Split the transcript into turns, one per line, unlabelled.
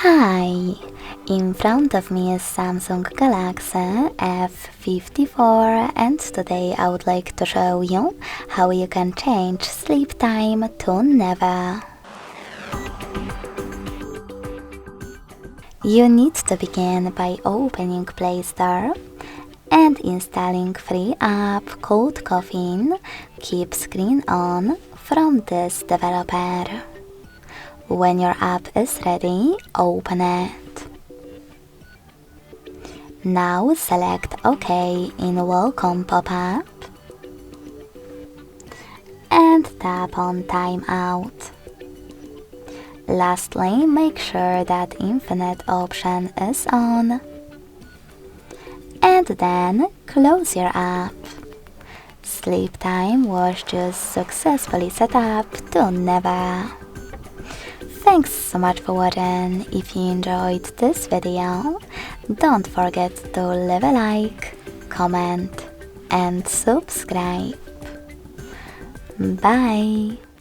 Hi! In front of me is Samsung Galaxy F54 and today I would like to show you how you can change sleep time to never. You need to begin by opening Play Store and installing free app called Caffeine. Keep screen on from this developer. When your app is ready, open it. Now select OK in Welcome pop-up and tap on Timeout. Lastly, make sure that Infinite option is on and then close your app. Sleep time was just successfully set up to never. Thanks so much for watching. If you enjoyed this video, don't forget to leave a like, comment and subscribe. Bye!